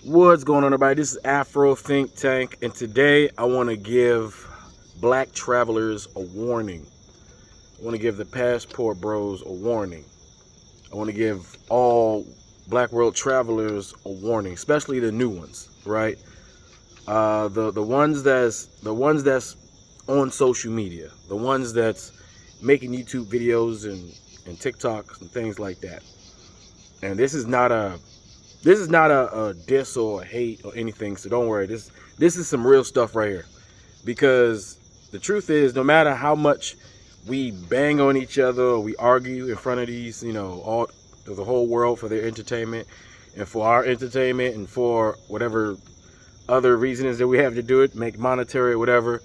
What's going on, everybody? This is Afro Think Tank, and today I want to give black travelers a warning. I want to give the passport bros a warning. I want to give all black world travelers a warning, especially the new ones, right? The ones that's on social media, the ones that's making YouTube videos and TikToks and things like that. And this is not a diss or a hate or anything, so don't worry. This is some real stuff right here. Because the truth is, no matter how much we bang on each other or we argue in front of these, all the whole world for their entertainment and for our entertainment and for whatever other reasons that we have to do it, make monetary or whatever,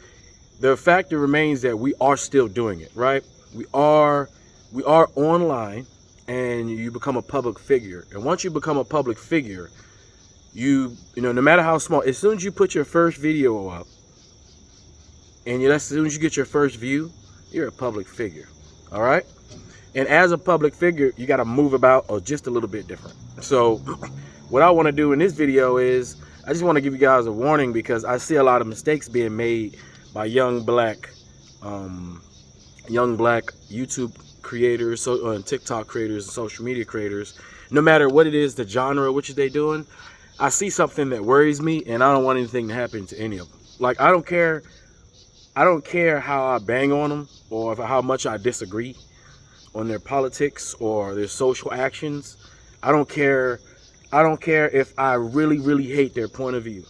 the fact remains that we are still doing it, right? We are online, and you become a public figure. And once you become a public figure, no matter how small, as soon as you put your first video up, and as soon as you get your first view, you're a public figure. All right? And as a public figure, you got to move about or just a little bit different. So what I want to do in this video is I just want to give you guys a warning, because I see a lot of mistakes being made by young black YouTube creators, TikTok creators, and social media creators. No matter what it is, the genre which they doing, I see something that worries me, and I don't want anything to happen to any of them. Like, I don't care how I bang on them or how much I disagree on their politics or their social actions. I don't care if I really, really hate their point of view.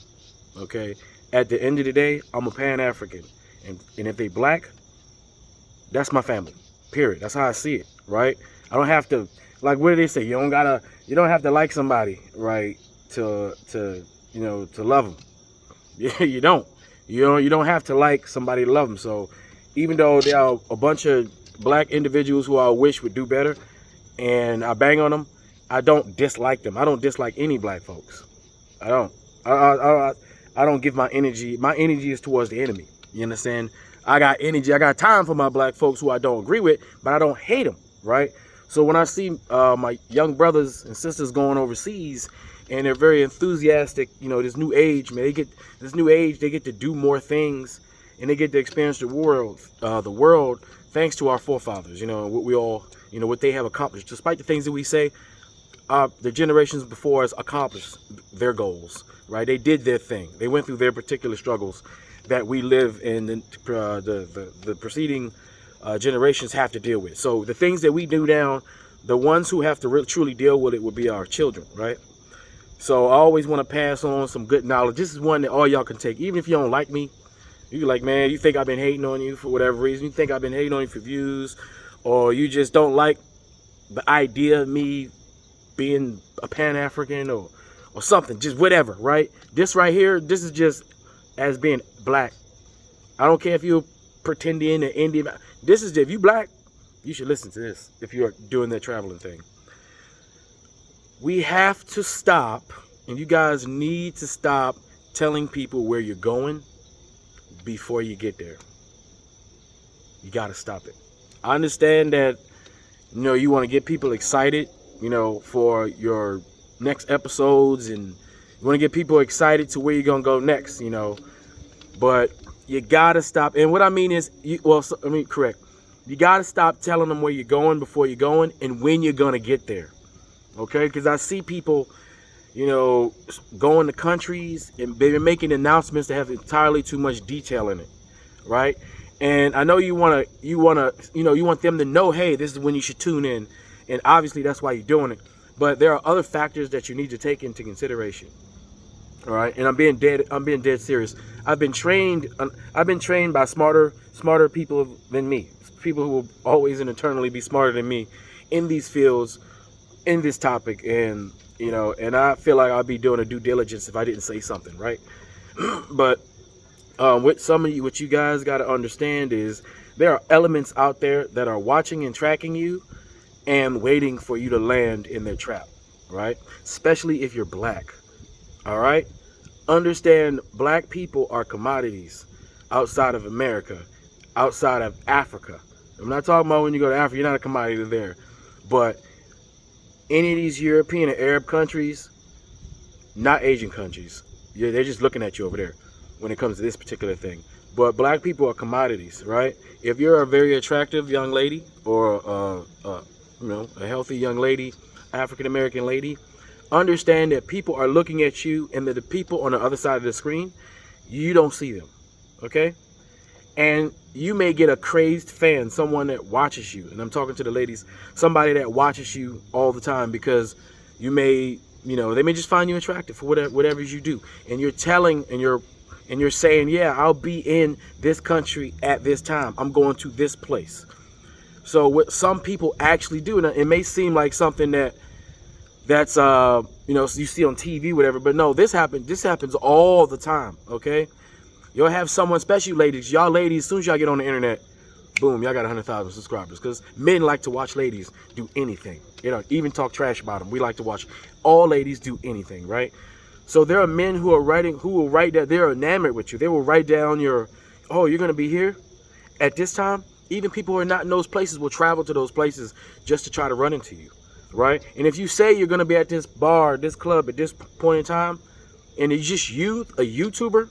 Okay? At the end of the day, I'm a Pan-African. And if they black, that's my family. Period. That's how I see it, right? I don't have to, like, what do they say? You don't have to like somebody, right, to love them. Yeah, you don't. You don't have to like somebody to love them. So even though there are a bunch of black individuals who I wish would do better, and I bang on them, I don't dislike them. I don't dislike any black folks. I don't. I don't give my energy. My energy is towards the enemy. You understand? I got energy. I got time for my black folks who I don't agree with, but I don't hate them, right? So when I see my young brothers and sisters going overseas, and they're very enthusiastic, this new age, man, they get to do more things, and they get to experience the world, thanks to our forefathers, what we all, what they have accomplished. Despite the things that we say, the generations before us accomplished their goals, right? They did their thing. They went through their particular struggles that we live in the preceding generations have to deal with. So the things that we do now, the ones who have to really, truly deal with it would be our children, right? So I always want to pass on some good knowledge. This is one that all y'all can take. Even if you don't like me, you like, man, you think I've been hating on you for whatever reason. You think I've been hating on you for views, or you just don't like the idea of me being a Pan-African or something, just whatever, right? This right here, this is just as being black. I don't care if you're pretending an Indian. This is, if you black, you should listen to this if you're doing that traveling thing. We have to stop, and you guys need to stop telling people where you're going before you get there. You got to stop it. I understand that, you want to get people excited, for your next episodes, and you want to get people excited to where you're going to go next, but you got to stop. And what I mean is, correct. You got to stop telling them where you're going before you're going and when you're going to get there. Okay? Because I see people, going to countries and they're making announcements that have entirely too much detail in it, right? And I know you want them to know, hey, this is when you should tune in. And obviously that's why you're doing it. But there are other factors that you need to take into consideration. All right, and I'm being dead serious. I've been trained by smarter people than me. People who will always and eternally be smarter than me in these fields, in this topic, and and I feel like I'd be doing a due diligence if I didn't say something, right? But what you guys got to understand is there are elements out there that are watching and tracking you and waiting for you to land in their trap, right? Especially if you're black. All right? Understand, black people are commodities outside of America, outside of Africa. I'm not talking about when you go to Africa, you're not a commodity there. But any of these European and Arab countries, not Asian countries. Yeah, they're just looking at you over there when it comes to this particular thing. But black people are commodities, right? If you're a very attractive young lady or a healthy young lady, African American lady, understand that people are looking at you, and that the people on the other side of the screen, you don't see them, okay? And you may get a crazed fan, someone that watches you, and I'm talking to the ladies, somebody that watches you all the time because you may, they may just find you attractive for whatever you do, and you're telling and you're saying, yeah, I'll be in this country at this time, I'm going to this place. So what some people actually do, and it may seem like something that's you see on TV, whatever, but no, this happens all the time, okay? You'll have someone, especially ladies, y'all ladies, as soon as y'all get on the internet, boom, y'all got 100,000 subscribers. Because men like to watch ladies do anything. Even talk trash about them. We like to watch all ladies do anything, right? So there are men who will write that they're enamored with you. They will write down you're going to be here at this time. Even people who are not in those places will travel to those places just to try to run into you, right? And if you say you're going to be at this bar, this club at this point in time, and it's just you, a YouTuber,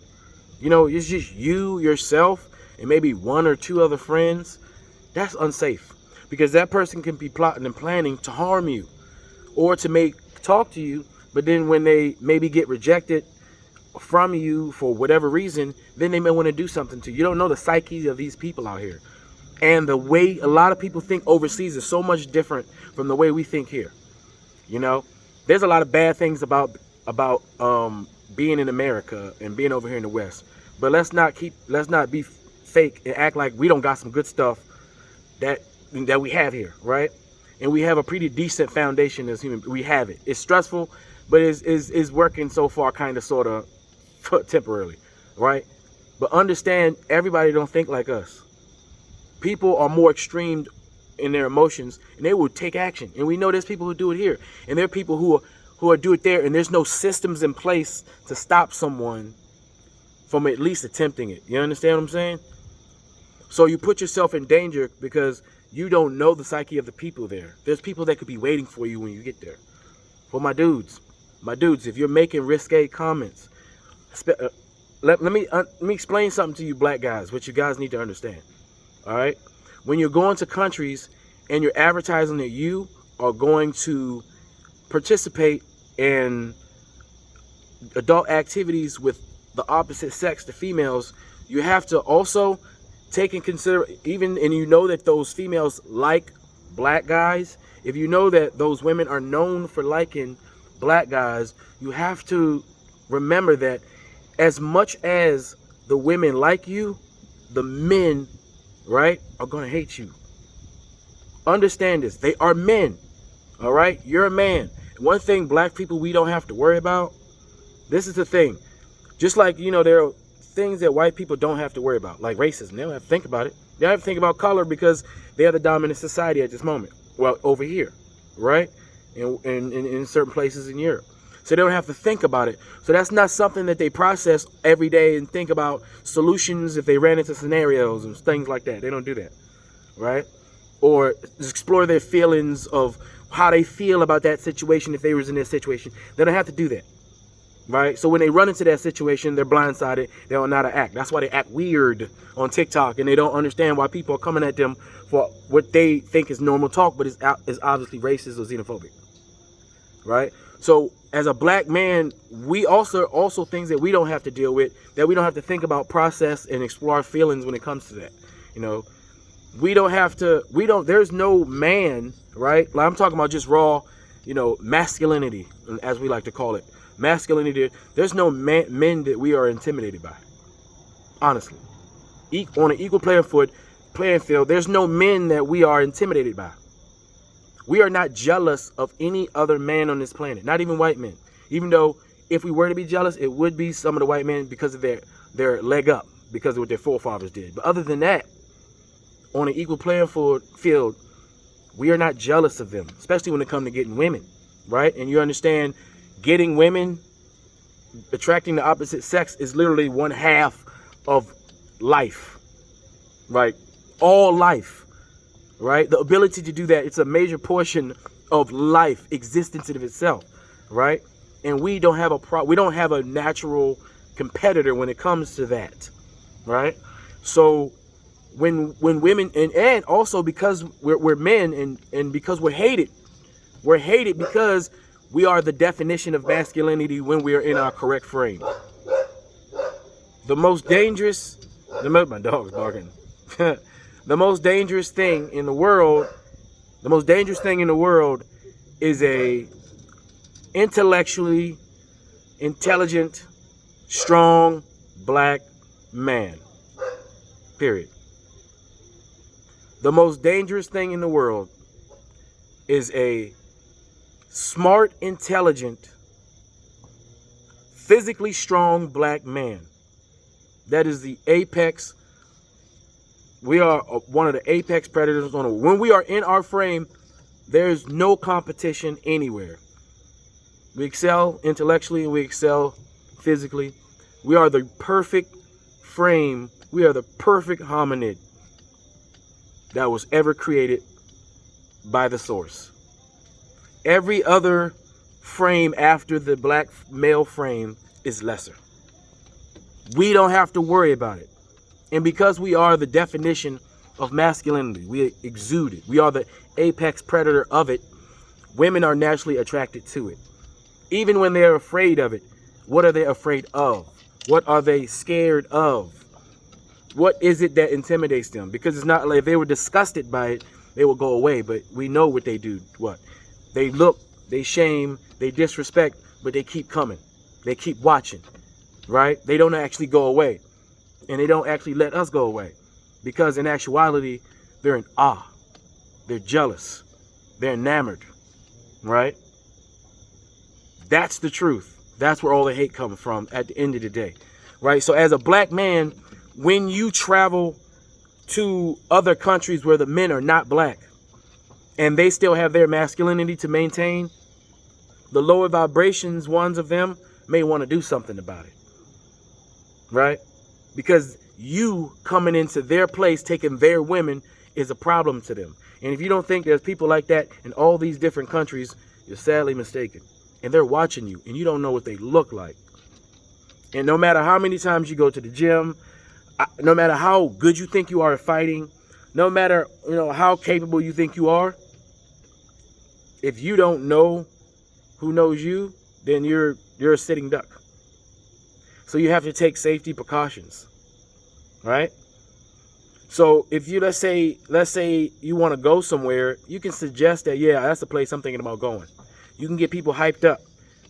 it's just you, yourself, and maybe one or two other friends, that's unsafe. Because that person can be plotting and planning to harm you or to talk to you, but then when they maybe get rejected from you for whatever reason, then they may want to do something to you. You don't know the psyche of these people out here. And the way a lot of people think overseas is so much different from the way we think here. There's a lot of bad things about being in America and being over here in the West. But let's not be fake and act like we don't got some good stuff that we have here, right? And we have a pretty decent foundation as human. We have it. It's stressful, but it's working so far, kind of, sort of, temporarily, right? But understand, everybody don't think like us. People are more extreme in their emotions, and they will take action. And we know there's people who do it here, and there are people who do it there, and there's no systems in place to stop someone from at least attempting it. You understand what I'm saying? So you put yourself in danger because you don't know the psyche of the people there. There's people that could be waiting for you when you get there. For my dudes, if you're making risque comments, let me explain something to you black guys, what you guys need to understand. All right? When you're going to countries and you're advertising that you are going to participate in adult activities with the opposite sex, the females, you have to also take in consider, and that those females like black guys, if you know that those women are known for liking black guys, you have to remember that as much as the women like you, the men, right, are going to hate you. Understand this. They are men. All right? You're a man. One thing black people we don't have to worry about, this is the thing. Just like, there are things that white people don't have to worry about, like racism. They don't have to think about it. They don't have to think about color because they are the dominant society at this moment. Well, over here, right? And in certain places in Europe. So they don't have to think about it. So that's not something that they process every day and think about solutions if they ran into scenarios and things like that. They don't do that, right? Or explore their feelings of how they feel about that situation if they was in that situation. They don't have to do that. Right? So when they run into that situation, they're blindsided. They don't know how to act. That's why they act weird on TikTok, and they don't understand why people are coming at them for what they think is normal talk, but is obviously racist or xenophobic. Right? So as a black man, we also things that we don't have to deal with, that we don't have to think about, process, and explore our feelings when it comes to that. There's no man, right? Like I'm talking about just raw, masculinity, as we like to call it. Masculinity, there's no men that we are intimidated by. Honestly. On an equal playing field, there's no men that we are intimidated by. We are not jealous of any other man on this planet, not even white men. Even though if we were to be jealous, it would be some of the white men because of their leg up, because of what their forefathers did. But other than that, on an equal playing field, we are not jealous of them, especially when it comes to getting women, right? And you understand, getting women, attracting the opposite sex is literally one half of life, right? All life, right? The ability to do that, it's a major portion of life, existence in of itself, right? and we don't have a natural competitor when it comes to that, right? So when women, and also because we're men, and because we're hated because we are the definition of masculinity when we are in our correct frame. The most dangerous, my dog's barking. The most dangerous thing in the world is a intellectually intelligent, strong black man. Period. The most dangerous thing in the world is a smart, intelligent, physically strong black man. That is the apex. We are one of the apex predators when we are in our frame. There's no competition anywhere. We excel intellectually and we excel physically. We are the perfect frame. We are the perfect hominid that was ever created by the source. Every other frame after the black male frame is lesser. We don't have to worry about it. And because we are the definition of masculinity, we exude it. We are the apex predator of it. Women are naturally attracted to it. Even when they're afraid of it, what are they afraid of? What are they scared of? What is it that intimidates them? Because it's not like if they were disgusted by it, they will go away. But we know what they do. What? They look, they shame, they disrespect, but they keep coming. They keep watching, right? They don't actually go away. And they don't actually let us go away. Because in actuality, they're in awe. They're jealous. They're enamored, right? That's the truth. That's where all the hate comes from at the end of the day, right? So as a black man, when you travel to other countries where the men are not black and they still have their masculinity to maintain, the lower vibrations ones of them may want to do something about it, right? Because you coming into their place, taking their women, is a problem to them. And if you don't think there's people like that in all these different countries, you're sadly mistaken. And they're watching you, and you don't know what they look like. And no matter how many times you go to the gym, no matter how good you think you are at fighting, no matter how capable you think you are, if you don't know who knows you, then you're a sitting duck. So you have to take safety precautions, right? So if you let's say you want to go somewhere, you can suggest that, yeah, that's the place I'm thinking about going. You can get people hyped up,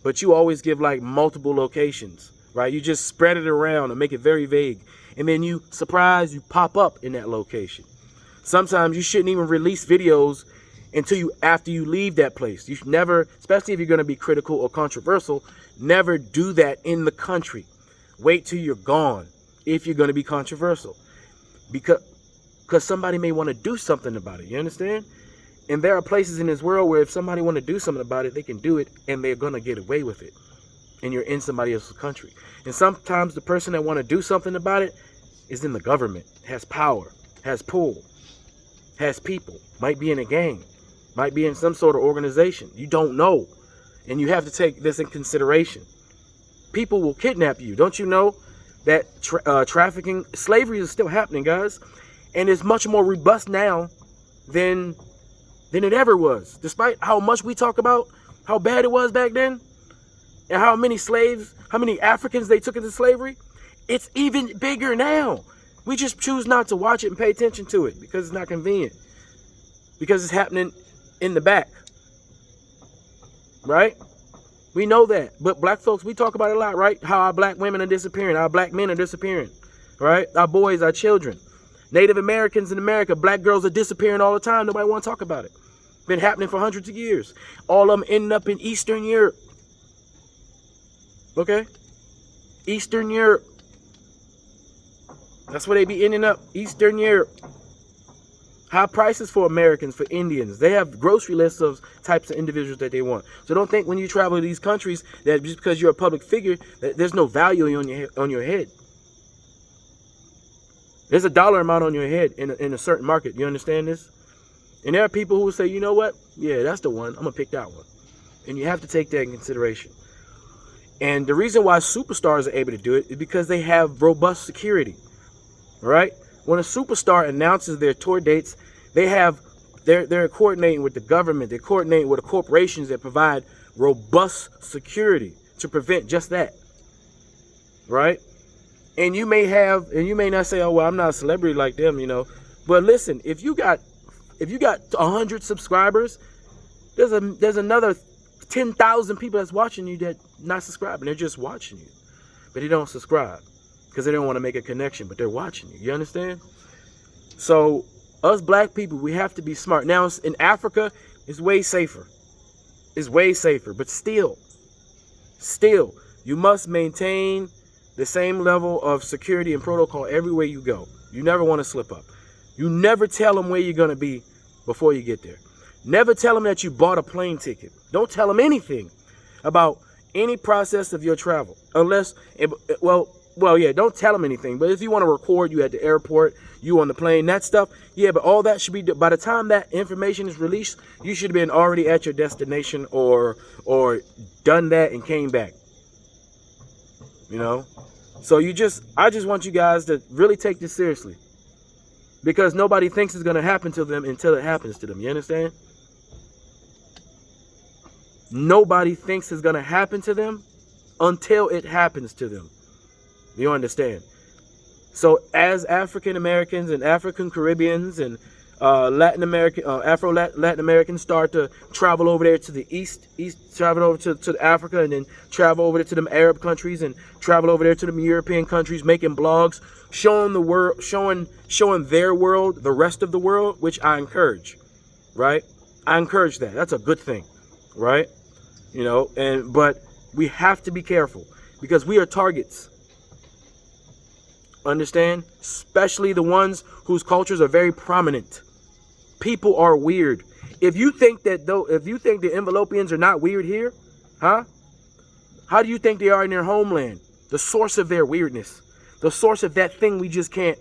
but you always give like multiple locations, right? You just spread it around and make it very vague. And then you pop up in that location. Sometimes you shouldn't even release videos until after you leave that place. You should never, especially if you're going to be critical or controversial, never do that in the country. Wait till you're gone if you're going to be controversial. Because somebody may want to do something about it. You understand? And there are places in this world where if somebody want to do something about it, they can do it and they're going to get away with it. And you're in somebody else's country. And sometimes the person that want to do something about it is in the government, has power, has pull, has people, might be in a gang, might be in some sort of organization. You don't know. And you have to take this in consideration. People will kidnap you. Don't you know that trafficking, slavery is still happening, guys? And it's much more robust now than it ever was. Despite how much we talk about how bad it was back then and how many slaves, how many Africans they took into slavery, it's even bigger now. We just choose not to watch it and pay attention to it because it's not convenient. Because it's happening in the back. Right? We know that. But black folks, we talk about it a lot, right? How our black women are disappearing. Our black men are disappearing. Right? Our boys, our children. Native Americans in America, black girls are disappearing all the time. Nobody want to talk about it. Been happening for hundreds of years. All of them ending up in Eastern Europe. Okay? Eastern Europe. That's where they be ending up. Eastern Europe. High prices for Americans, for Indians. They have grocery lists of types of individuals that they want. So don't think when you travel to these countries that just because you're a public figure that there's no value on your head. There's a dollar amount on your head in a certain market. You understand this? And there are people who will say, you know what? Yeah, that's the one. I'm going to pick that one. And you have to take that in consideration. And the reason why superstars are able to do it is because they have robust security, right? When a superstar announces their tour dates, they're coordinating with the government, they're coordinating with the corporations that provide robust security to prevent just that, right? And you may not say, oh, well, I'm not a celebrity like them, but listen, if you got 100 subscribers, there's another 10,000 people that's watching you that not subscribing. They're just watching you, but they don't subscribe because they don't want to make a connection, but they're watching you. You understand? So us black people, we have to be smart. Now in Africa, it's way safer. It's way safer, but still, you must maintain the same level of security and protocol everywhere you go. You never want to slip up. You never tell them where you're going to be before you get there. Never tell them that you bought a plane ticket. Don't tell them anything about any process of your travel. Unless, don't tell them anything. But if you want to record you at the airport, you on the plane, that stuff, yeah, but all that should be, by the time that information is released, you should have been already at your destination or done that and came back. So I just want you guys to really take this seriously. Because nobody thinks it's going to happen to them until it happens to them. You understand? Nobody thinks it's going to happen to them until it happens to them. You understand? So as African Americans and African Caribbeans and Latin Americans start to travel over there to the east travel over to Africa, and then travel over there to them Arab countries, and travel over there to them European countries, making blogs, showing the world, showing their world, the rest of the world, which I encourage, right? I encourage that. That's a good thing, right? But we have to be careful because we are targets. Understand? Especially the ones whose cultures are very prominent. People are weird. If you think the Envelopians are not weird here, huh? How do you think they are in their homeland? The source of their weirdness. The source of that thing we just can't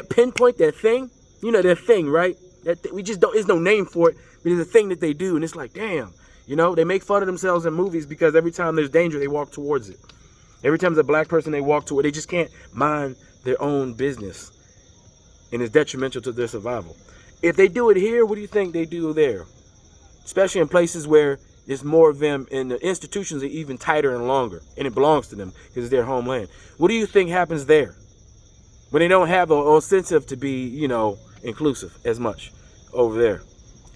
pinpoint that thing. That thing, right? There's no name for it, but it's a thing that they do, and it's like, damn. They make fun of themselves in movies because every time there's danger, they walk towards it. Every time there's a black person, they walk toward it. They just can't mind their own business, and it's detrimental to their survival. If they do it here, what do you think they do there? Especially in places where there's more of them, and the institutions are even tighter and longer, and it belongs to them because it's their homeland. What do you think happens there when they don't have an incentive to be, inclusive as much over there?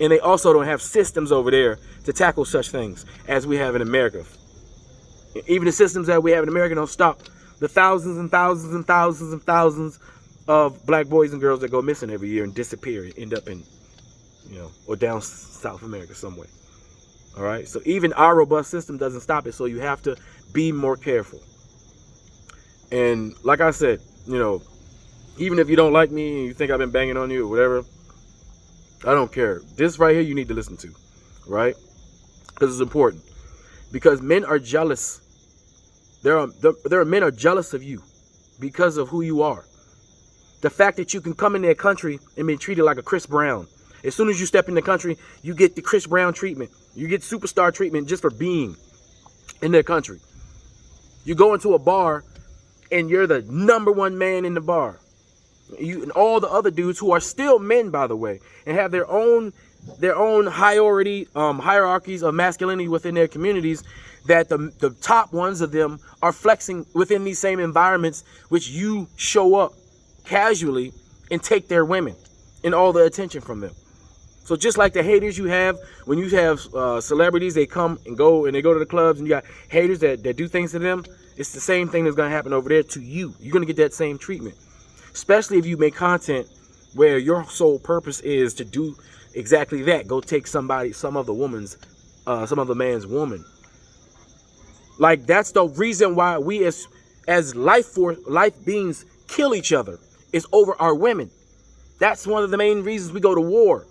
And they also don't have systems over there to tackle such things as we have in America. Even the systems that we have in America don't stop the thousands and thousands and thousands and thousands of black boys and girls that go missing every year and disappear and end up in, or down South America somewhere. All right. So even our robust system doesn't stop it. So you have to be more careful. And like I said, even if you don't like me and you think I've been banging on you or whatever, I don't care. This right here you need to listen to, right? Because it's important. Because men are jealous. There are men are jealous of you because of who you are. The fact that you can come in their country and be treated like a Chris Brown. As soon as you step in the country, you get the Chris Brown treatment. You get superstar treatment just for being in their country. You go into a bar and you're the number one man in the bar. You and all the other dudes who are still men, by the way, and have their own hierarchies of masculinity within their communities, that the top ones of them are flexing within these same environments, which you show up casually and take their women and all the attention from them. So just like the haters you have when you have celebrities, they come and go and they go to the clubs, and you got haters that do things to them, it's the same thing that's going to happen over there to you. You're going to get that same treatment, especially if you make content where your sole purpose is to do exactly that. Go take some other man's woman. Like, that's the reason why we as life beings kill each other, is over our women. That's one of the main reasons we go to war,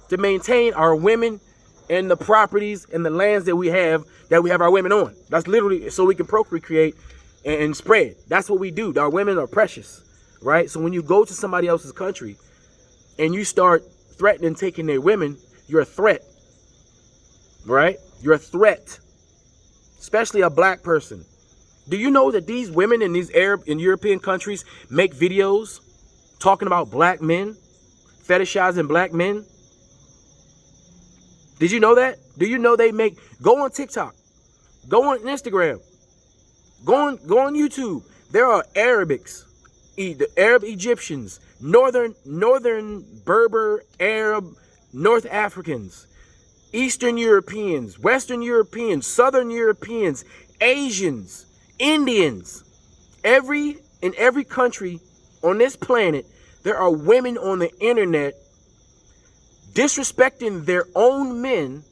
to maintain our women and the properties and the lands that we have our women on. That's literally so we can procreate and spread. That's what we do. Our women are precious, right? So when you go to somebody else's country and you start threatening taking their women, you're a threat, right? You're a threat. especially a black person. Do you know that these women in these Arab and European countries make videos talking about black men, fetishizing black men? Did you know that? Do you know they make, go on TikTok, go on Instagram, go on YouTube. There are Arabics, the Arab Egyptians, northern Berber Arab, North Africans, Eastern Europeans, Western Europeans, Southern Europeans, Asians, Indians. In every country on this planet, there are women on the internet disrespecting their own men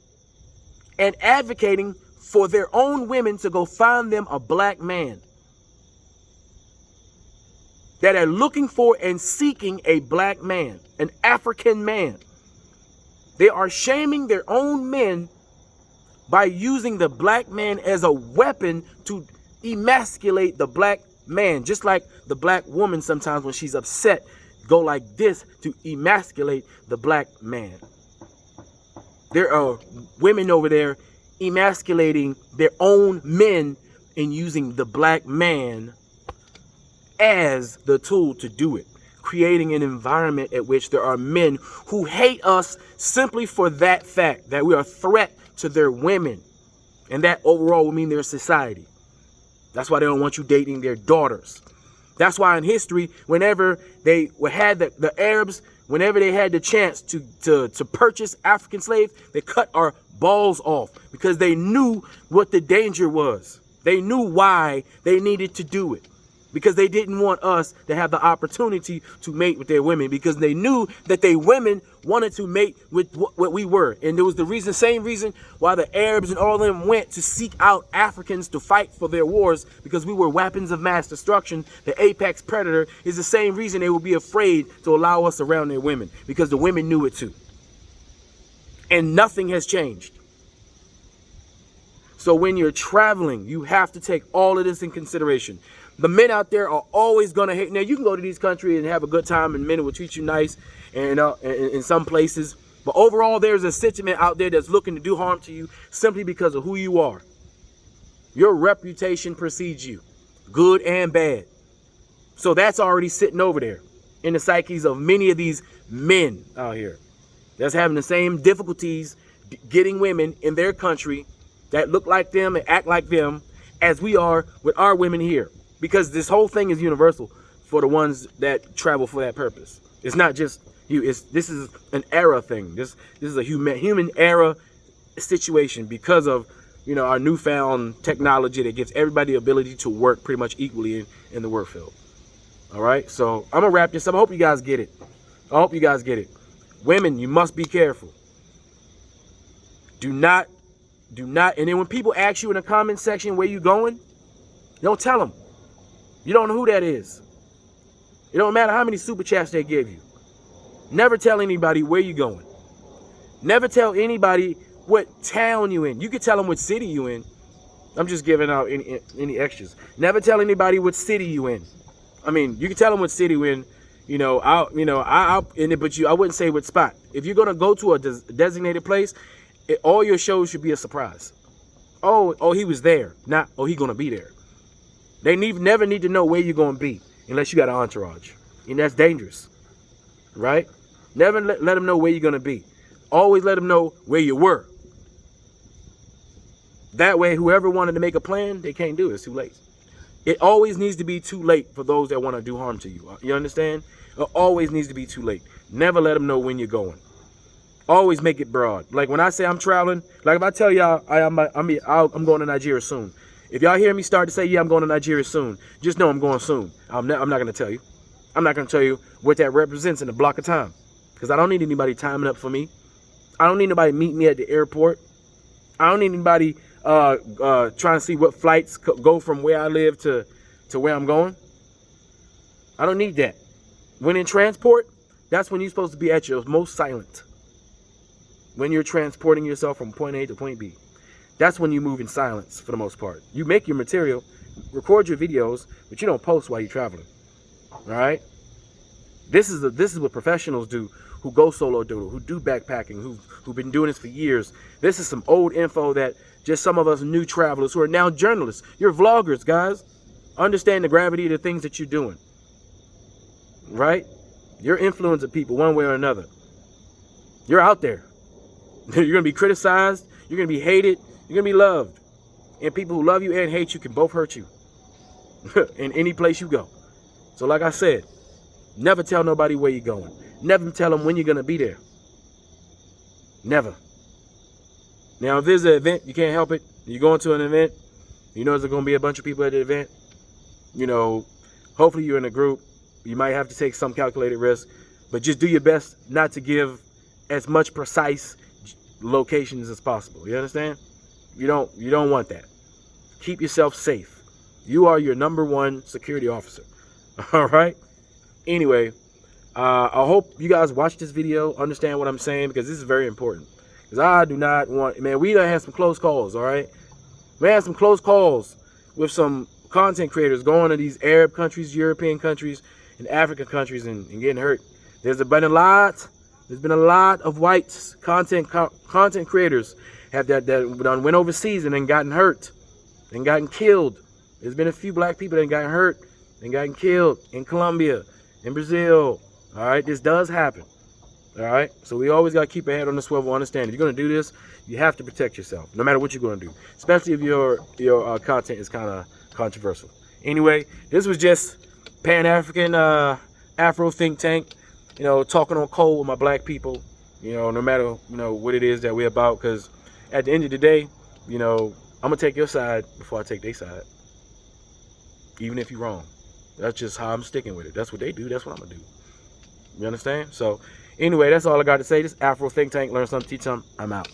and advocating for their own women to go find them a black man, that are looking for and seeking a black man, an African man. They are shaming their own men by using the black man as a weapon to emasculate the black man, just like the black woman sometimes when she's upset go like this to emasculate the black man. There are women over there emasculating their own men and using the black man as the tool to do it, creating an environment at which there are men who hate us simply for that fact that we are a threat to their women, and that overall will mean their society. That's why they don't want you dating their daughters. That's why in history, whenever they had the Arabs, whenever they had the chance to purchase African slaves, they cut our balls off because they knew what the danger was. They knew why they needed to do it, because they didn't want us to have the opportunity to mate with their women, because they knew that they women wanted to mate with what we were. And there was the same reason why the Arabs and all of them went to seek out Africans to fight for their wars, because we were weapons of mass destruction. The apex predator is the same reason they would be afraid to allow us around their women, because the women knew it too. And nothing has changed. So when you're traveling, you have to take all of this in consideration. The men out there are always going to hate. Now, you can go to these countries and have a good time, and men will treat you nice and in some places. But overall, there's a sentiment out there that's looking to do harm to you simply because of who you are. Your reputation precedes you, good and bad. So that's already sitting over there in the psyches of many of these men out here that's having the same difficulties getting women in their country that look like them and act like them as we are with our women here. Because this whole thing is universal for the ones that travel for that purpose. It's not just you. This is an era thing. This is a human era situation because of, you know, our newfound technology that gives everybody the ability to work pretty much equally in the work field. All right, so I'm gonna wrap this up. I hope you guys get it. I hope you guys get it. Women, you must be careful. Do not. And then when people ask you in the comment section where you going, don't tell them. You don't know who that is. It don't matter how many super chats they give you. Never tell anybody where you going. Never tell anybody what town you in. You can tell them what city you in. I'm just giving out any extras. Never tell anybody what city you in. I mean, you can tell them what city you in. You know, I wouldn't say what spot. If you're gonna go to a designated place, all your shows should be a surprise. Oh, he was there. Not, oh, he gonna be there. They never need to know where you're going to be unless you got an entourage. And that's dangerous, right? Never let them know where you're going to be. Always let them know where you were. That way, whoever wanted to make a plan, they can't do it. It's too late. It always needs to be too late for those that want to do harm to you. You understand? It always needs to be too late. Never let them know when you're going. Always make it broad. Like when I say I'm traveling, like if I tell y'all I'm going to Nigeria soon. If y'all hear me start to say, yeah, I'm going to Nigeria soon, just know I'm going soon. I'm not going to tell you. I'm not going to tell you what that represents in a block of time, because I don't need anybody timing up for me. I don't need nobody meeting me at the airport. I don't need anybody trying to see what flights go from where I live to where I'm going. I don't need that. When in transport, that's when you're supposed to be at your most silent. When you're transporting yourself from point A to point B. That's when you move in silence for the most part. You make your material, record your videos, but you don't post while you're traveling. All right? This is what professionals do, who go solo do, who do backpacking, who've been doing this for years. This is some old info that just some of us new travelers who are now journalists. You're vloggers, guys. Understand the gravity of the things that you're doing. Right? You're influencing people one way or another. You're out there. You're going to be criticized. You're going to be hated. You're going to be loved. And people who love you and hate you can both hurt you in any place you go. So like I said, never tell nobody where you're going. Never tell them when you're going to be there. Never. Now, if there's an event, you can't help it. You're going to an event. You know there's going to be a bunch of people at the event. You know, hopefully you're in a group. You might have to take some calculated risk. But just do your best not to give as much precise locations as possible. You understand? You don't want that. Keep yourself safe. You are your #1 security officer. All right? Anyway, I hope you guys watch this video, understand what I'm saying, because this is very important. Because I do not want, man, we done had some close calls, all right? We had some close calls with some content creators going to these Arab countries, European countries, and African countries and getting hurt. There's been a lot of white content creators that went overseas and then gotten hurt and gotten killed. There's been a few black people that got hurt and gotten killed in Colombia, in Brazil. All right, this does happen. All right, so we always got to keep our head on the swivel. Understand, if you're going to do this, you have to protect yourself, no matter what you're going to do, especially if your content is kind of controversial. Anyway, this was just Pan-African Afro think tank, you know, talking on cold with my black people, you know, no matter, you know, what it is that we're about, because at the end of the day, you know, I'm going to take your side before I take their side, even if you're wrong. That's just how I'm sticking with it. That's what they do. That's what I'm going to do. You understand? So, anyway, that's all I got to say. This Afro think tank. Learn something, teach something. I'm out.